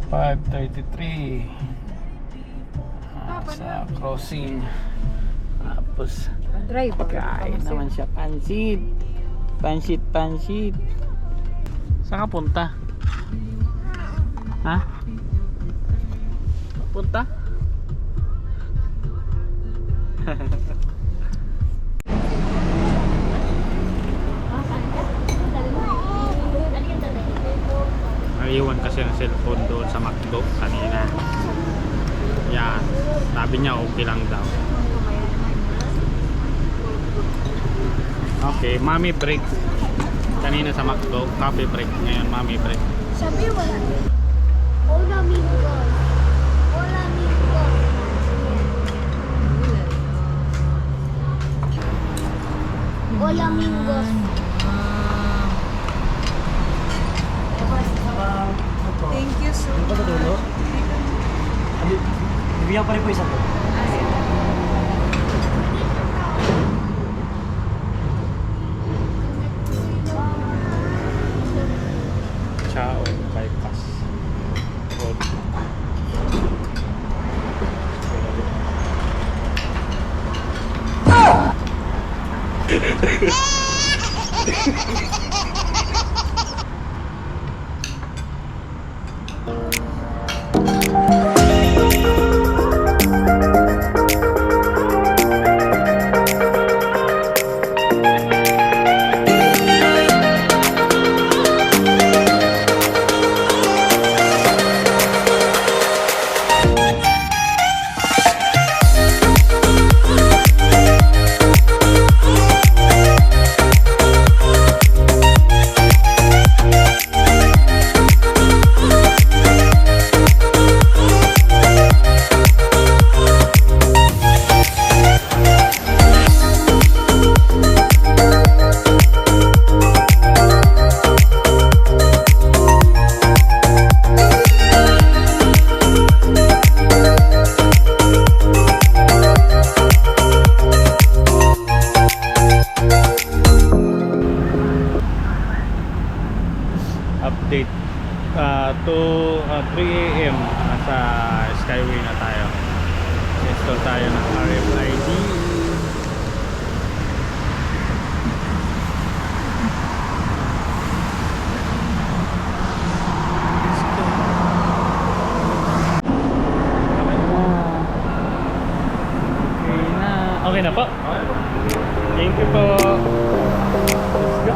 5:33 sa crossing. Tapos kain naman siya pansit. Pansit. Saan ka punta? Ha? Punta? Naiwan kasi ang cellphone doon sa McDo kanina. Yan. Sabi niya okay lang daw. Okay, mommy break. Kanina sa McDo, coffee break. Ngayon, mommy break. Sabi wala. Hola amigos. Hola amigos. Hola amigos. Thank you so Ano ba ito dulo? Bibigyan pa rin po isa po. Chao bypass road. Update 3 AM nasa Skyway na tayo. Install tayo ng RFID. Okay na po. Thank you po. Let's go.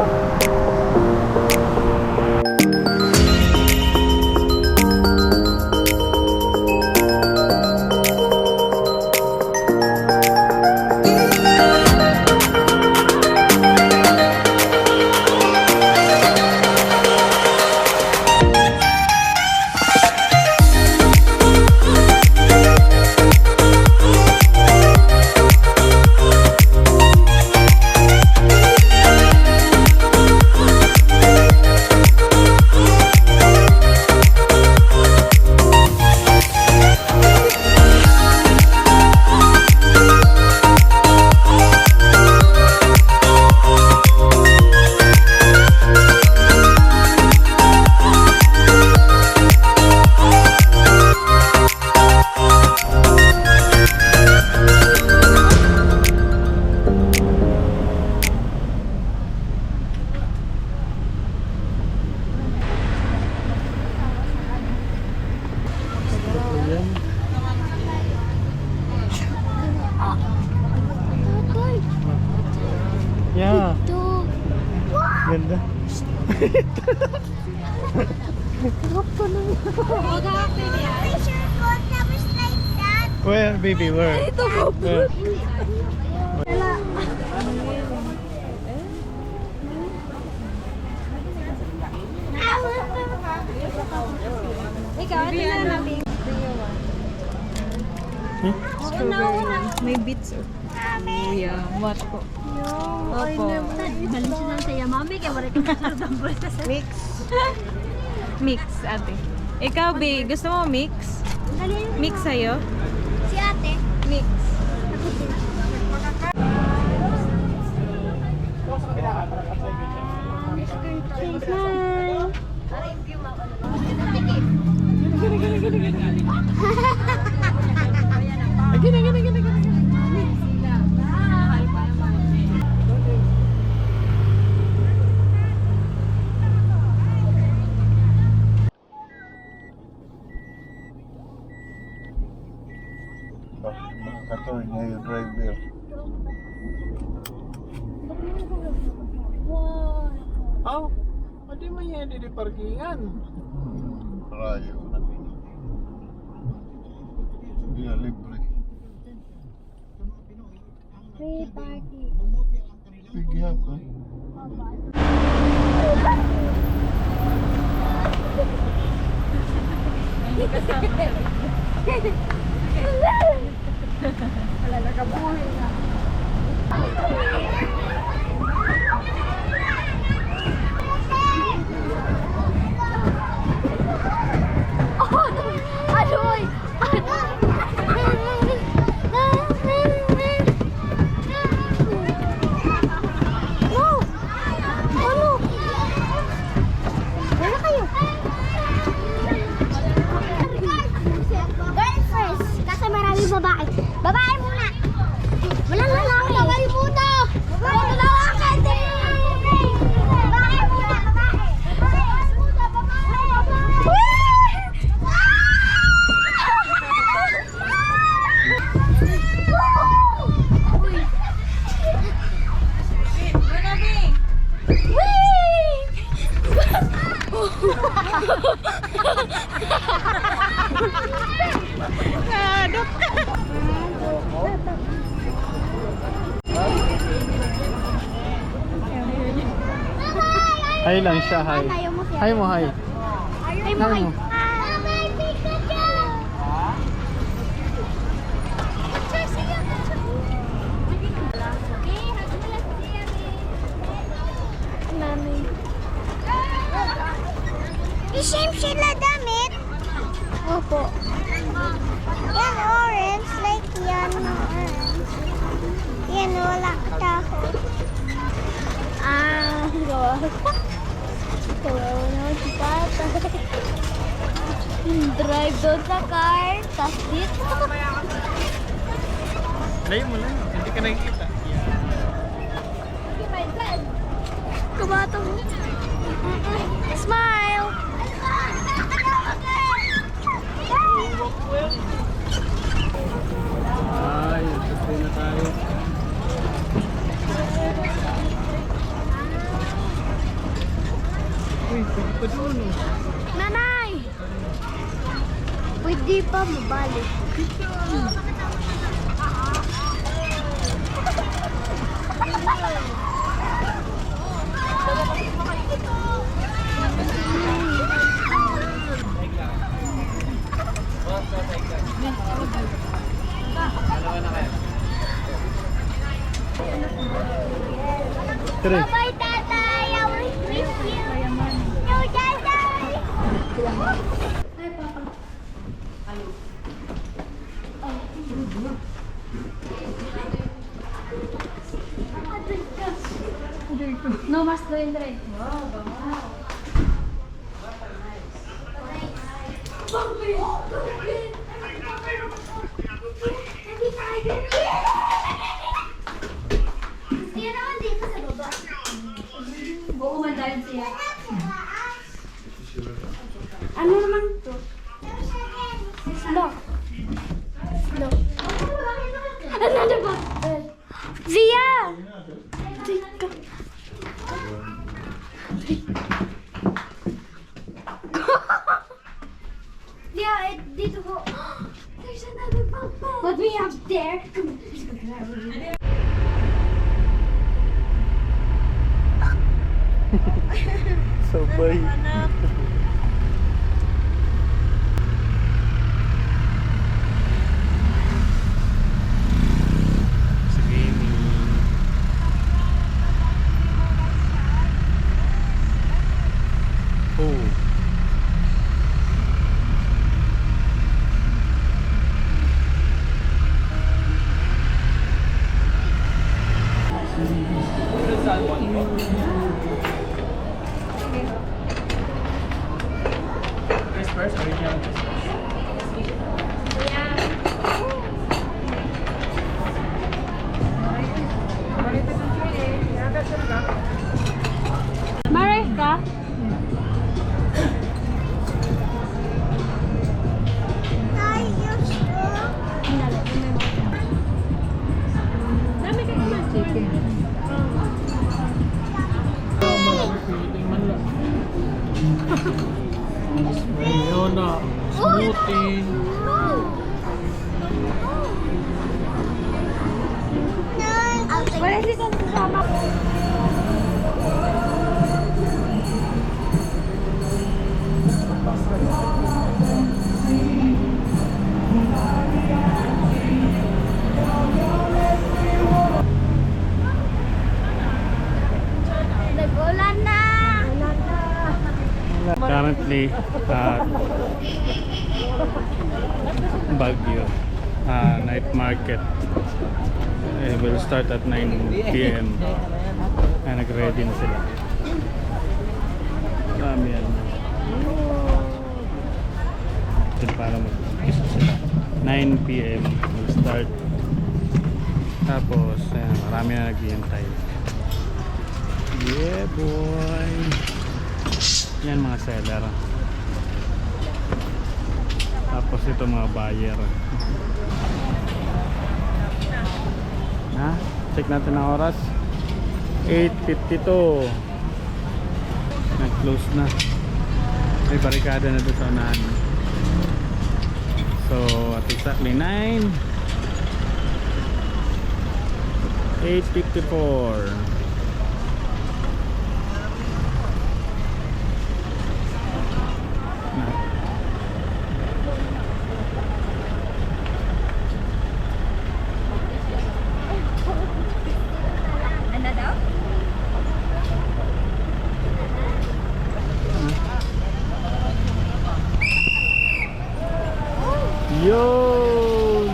Yeah. Ganda. Where, baby? Where? Where? Ikaw, ano na namin? May beats. Yeah, what po? Opo. Balin siya lang sa'yo, mami. Kaya wala kang nagdambol ka sa Mix. Mix, ate. Ikaw, B, gusto mo mix? Mix sa'yo? Si ate. Mix. Hi. Kato niya yung driver. Oh, pwede mo yan di parkingan. Rayo na. Hindi na libre. Free party. Bigyan ko. Wala na kabuhay na. Adoy! No! Ano? Wala kayo. Girl first, kasi maraming babae. Babae muna! Walang lalaki! Babae muna! Walang lalaki! Babae muna! Babae! Babae muna! Babae! Hi lang siya, hi. Hi mo, hi. Ay mo, ay. Mami. Same sila damit. Opo. Yan orange, like yan orange. Yan wala taho. Gawa. Kawawa naman si Papa. Drive doon sa car. Tapos dito. Layo mo lang, hindi ka nakikita. Kabatang. Smile! Ay, nagtapos na tayo. Uy, pwede pa doon. Nanay! Pwede pa mabalik. Tara. Bye-bye, Tatay! I will miss you! No, Tatay! Hi, Papa. No mas do Andre. Ano naman to? Slow. Slow. Ano na ba? Via! Dito. Yeah, dito po. There's another papa. What we have there? Come on, let's go grab it. Sabay. First, original Maray ka? na. Smoothie. Wala si sama. Nagulan na. Currently at Baguio night market. It will start at 9 p.m. Nag-ready na sila. Marami yan. Para mag-umpisa sila. 9 p.m. will start. Tapos, ayan, marami na naghihintay. Yeah, boy! Yan mga seller. Tapos ito mga buyer. Ha? Check natin ang oras. 8:52. Nag-close na. May barikada na doon sa unahan. So, at exactly 9. 8:54. Yun!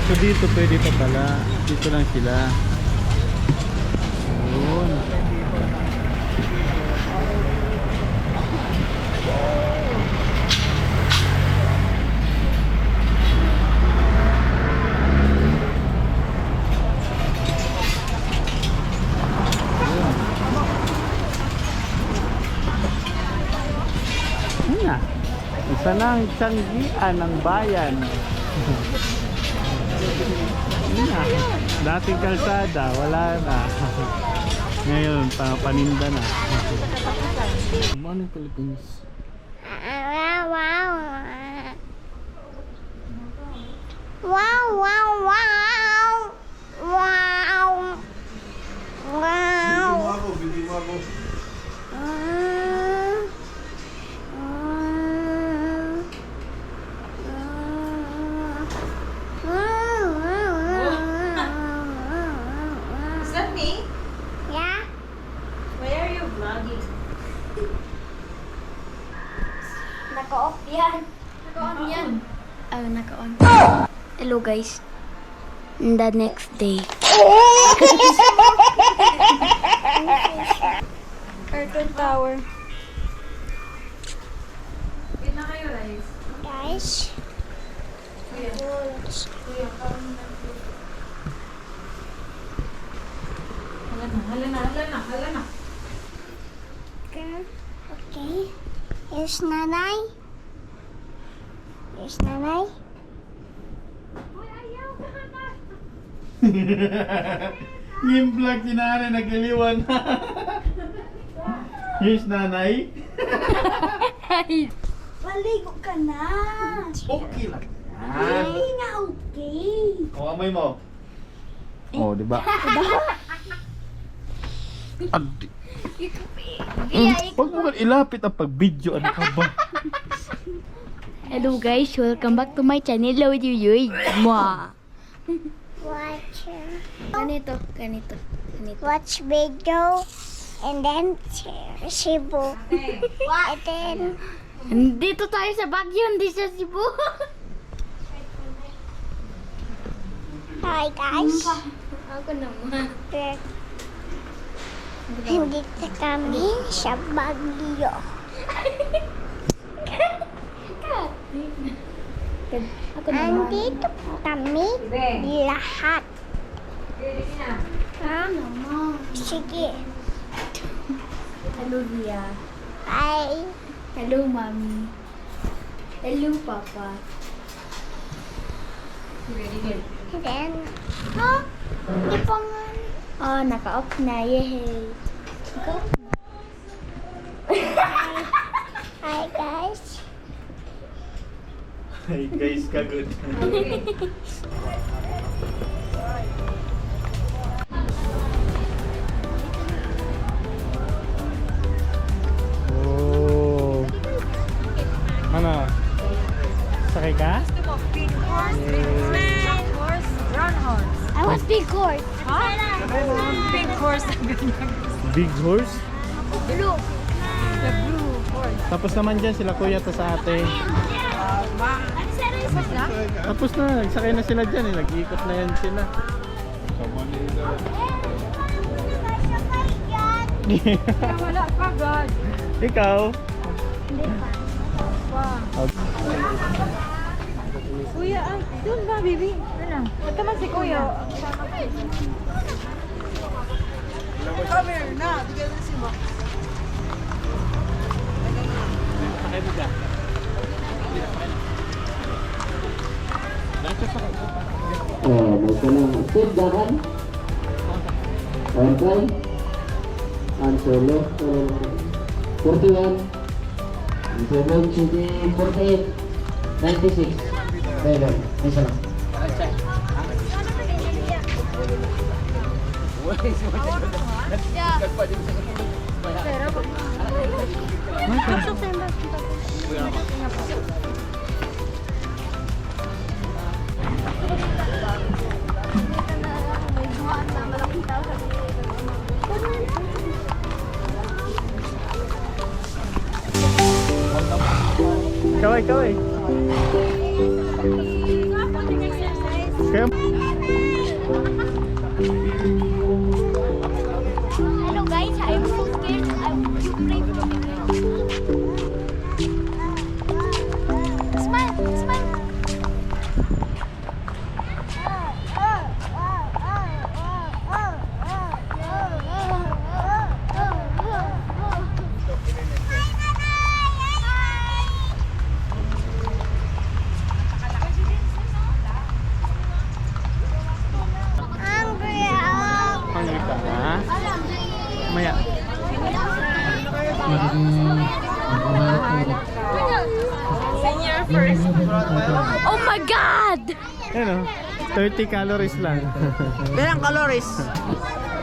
So dito pwede pa pala. Dito lang sila. Yun. Yun na. Isa na ang tiyanggian ng bayan. Yun na. Dating kalsada, wala na. Ngayon, paninda na. Morning Philippines. Wow, wow. Wow, wow, wow. Wow. Wow. Is that me? Yeah? Why are you vlogging? Naka-off yan. Naka-on yan. Oh, naka-on. Hello guys. The next day. Curtain Tower. Wait na kayo, guys. Guys. Hala na. Okay. Here's nanay. Here's nanay. Yung vlog si nanay nagiliwan. Here's nanay. Maligo ka na. Okay lang. Hindi nga okay. O, amoy mo. O, diba? Adi. Huwag mo man ilapit ang pag-video. Ano ka ba? Hello guys, welcome back to my channel. Hello, Yuyoy. Mwah. Watch. Ganito. Watch video and then Cebu. And then dito tayo sa Baguio, hindi sa Cebu. Hi guys. Ako naman. Nandito kami sa Baguio. Ako naman. Andito kami lahat. Ha? Naman. Sige. Hello, Via. Bye. Hello, Mommy. Hello, Papa. Then, ha? Di pa nga. Oh, naka-off na. Yay. Hi guys. Hey guys, kagod. Oh. Ano? Sakay ka? Big horse, black horse, brown horse. I want big horse. Big horse. Big horse? Blue. The blue horse. Tapos naman dyan sila kuya to sa ate. Tapos na? Tapos na, nagsakay na sila dyan eh. Nag-iikot na yan sila. Sa Manila. Kaya wala pa, God. Ikaw? Wow. Kuya, ay, doon ba, baby? Ano? Ba't naman si Kuya? Come here, na. Bigyan na si Mo. Sakay mo dyan. May tanong. Steve, dahan? Okay. Answer left. 41. Answer right, City 48. 96. Taylor. Isa lang. Kaway, kaway. Kaya... Hello, guys. I'm so scared. You pray for me. Smile. Smile. Hungry ako. Hungry ka ha? Maya. Senior first. Oh my God! Ano? 30 calories lang. Ilang calories?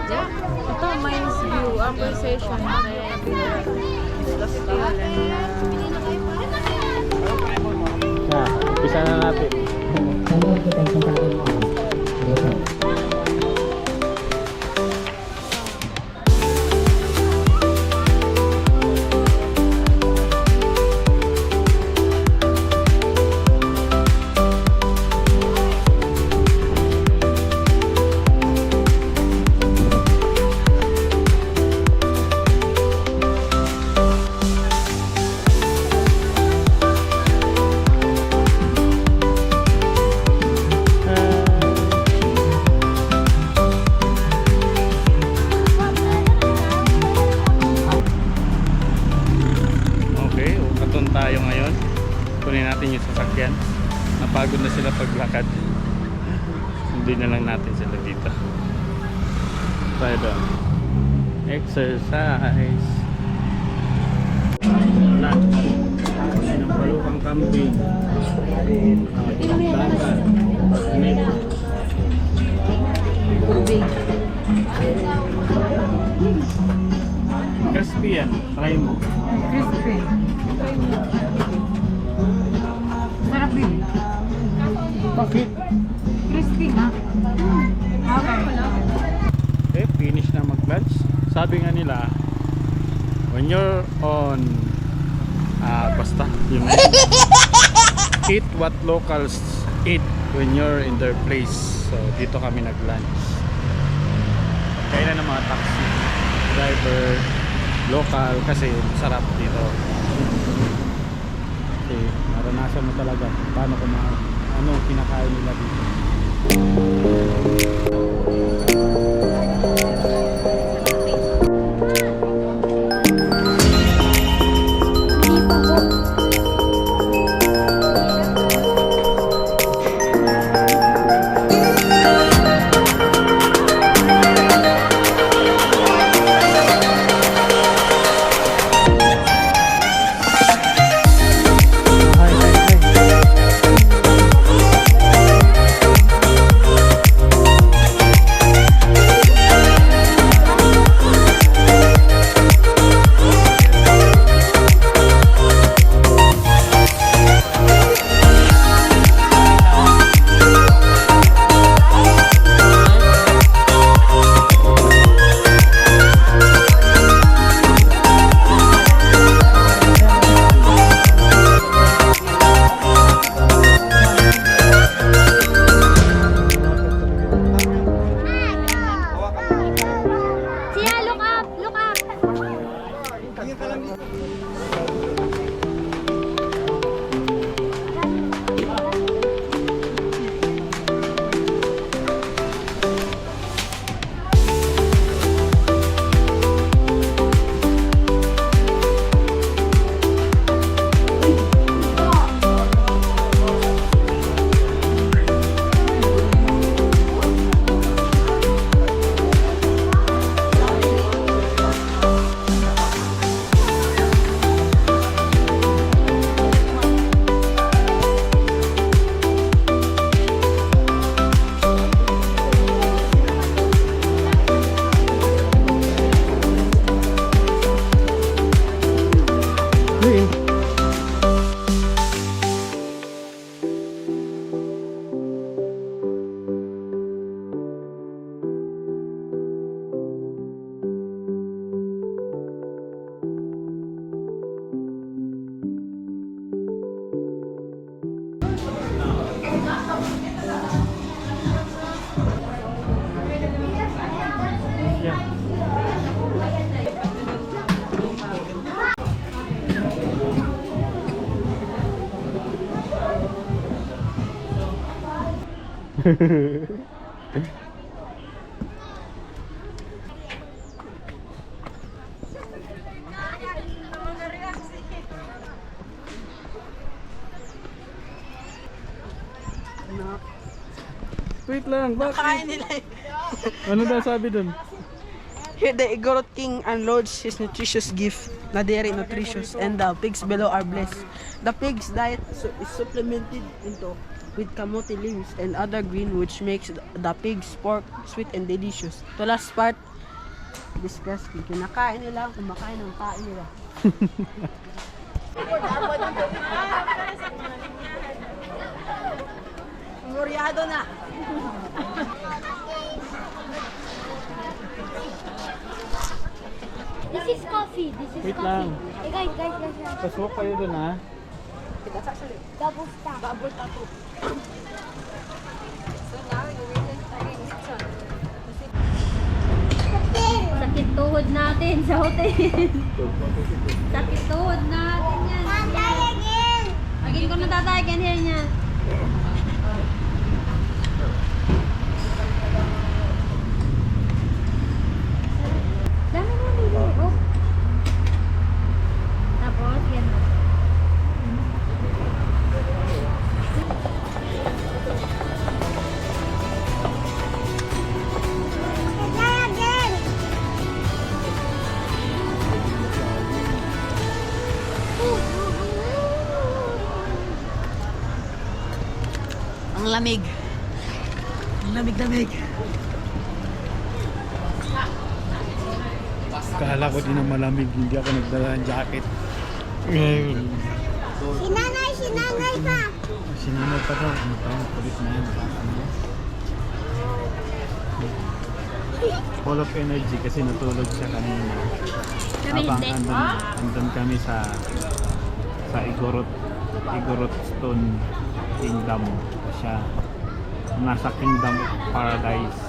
Ito, minus view, appreciation. Na, umpisa na natin. Okay, ukaton tayo ngayon. Kunin natin yung sasakyan. Napagod na sila paglakad. Hindi na lang natin sila dito. Tayo doon. Exercise. Lunch. Ng palukang kambing. Dagat. Meat. Crispy yan. Try mo. Crispy. Sarap din. Bakit? Crispy nga. Okay. Okay, finish na mag-lunch. Sabi nga nila, when you're on basta yung eat what locals eat when you're in their place. So dito kami nag-lunch. Kaya na ng mga taxi driver, local kasi sarap dito. Okay, Maranasan mo talaga kung paano kumain. Ano ang kinakain nila dito. Siya, look up! Look up! Wait lang, bakit? Kain nila eh. Ano daw sabi dun? Here the Igorot King unloads his nutritious gift, na very nutritious, and the pigs below are blessed. The pig's diet is supplemented into with kamote leaves and other green, which makes the pig's pork sweet and delicious. The last part, disgusting. Kinakain nila, kumakain ng kain nila. Muryado na! This is coffee. This is Wait coffee. lang. Hey guys. Pasok kayo dun ha. Double stack. Sakit tuhod natin sa hotel. Sakit tuhod natin yan. Again ko na tatay, can hear niya. Dami mo nilo. Oh. Tapos, yan na. Ang lamig. Ang lamig-lamig. Kala ko din na malamig, hindi ako nagdala ng jacket. Ngayon. Sinanay pa. Sinanay pa daw. Ano pa? Kulit na yan. Ano? Full of energy kasi natulog siya kanina. Habang andun kami sa Igorot Stone Kingdom. Siya nasa Kingdom of Paradise.